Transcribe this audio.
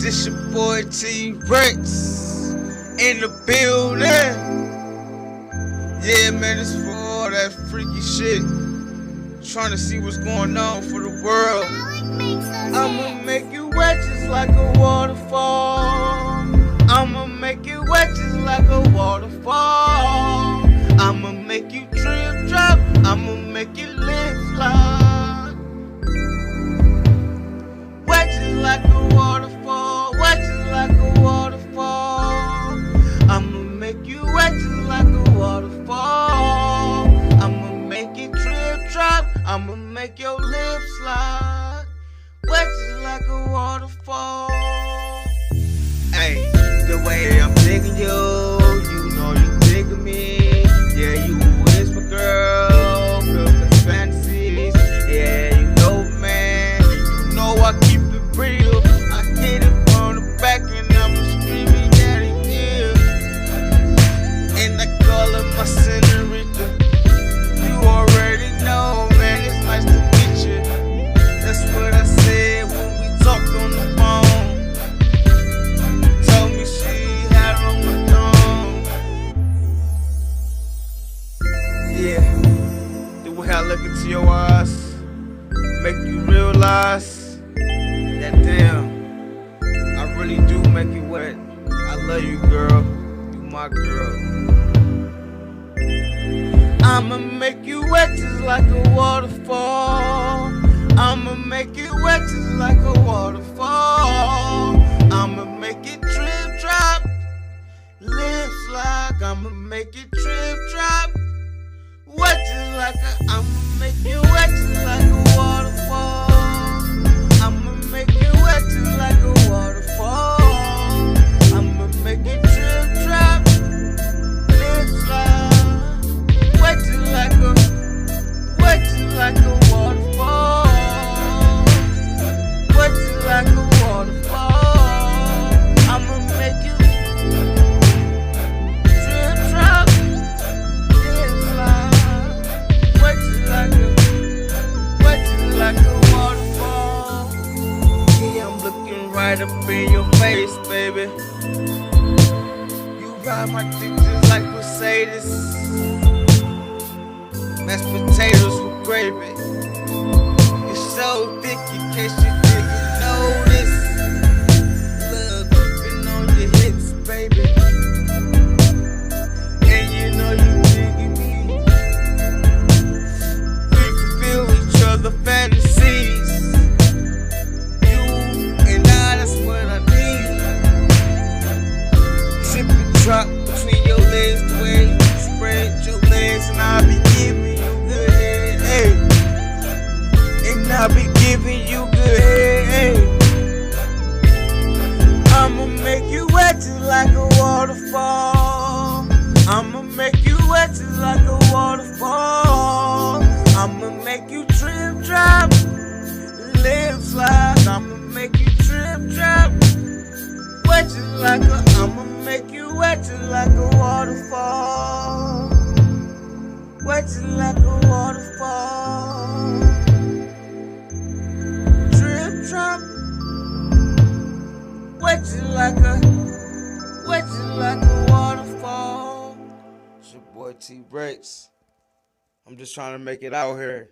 This your boy T-Rex in the building. Yeah, man, it's for all that freaky shit. Trying to see what's going on for the world. I'ma make you wet just like a waterfall. I'ma make you wet just like a waterfall. I'ma make you trip drop. I'ma make you lip slide. Wet just like a waterfall. Wet just like a waterfall. I'ma make you wet just like a waterfall. I'ma make you trip drop. I'ma make your lips slide. Wet just like a waterfall. Hey, the way I'm digging you, you know you digging me. Yeah, you is my girl, fulfill fantasies. Yeah, you know, man, you know I keep it real. I get it from the back and I'm screaming daddy, yeah. And I call her my senorita. You already know, man, it's nice to meet you. That's what I said when we talked on the phone. Told me she had on the thong. Yeah, the way I look into your eyes make you realize that damn, I really do make you wet. I love you, girl. You my girl. I'ma make you wet just like a waterfall. I'ma make it wet just like a waterfall. I'ma make it trip drop, lip slide. I'ma make it trip drop, wet just like a. I'ma make you wet just like a waterfall. I'ma make you wet just like a waterfall. I'ma make it trip drop, lip slide, wet just like a, wet just like a waterfall. Wet just like a waterfall. I'ma make you trip drop, lip slide. Wet just like a waterfall. Yeah, I'm looking right up in your face, baby. You ride my dick just like Mercedes. Mashed potatoes with gravy. It's so thick in case you didn't notice. Love dripping on your hips, baby. And you know you digging me. We fulfill each other fantasies. You and I, that's what I need. Trip and drop between your legs, the way you spread your legs, and I'll be giving you good head, hey. And I'll be giving you good head, hey. I'ma make you wet just like a waterfall. I'ma make you wet just like a waterfall. I'ma make you trip drop, lip slide. I'ma make you trip drop, wet just like a. I'ma make you wet just like a waterfall. Wet just like a waterfall. Drip drop, wet just like a, wet just like a waterfall. It's your boy T-Rex. I'm just trying to make it out here.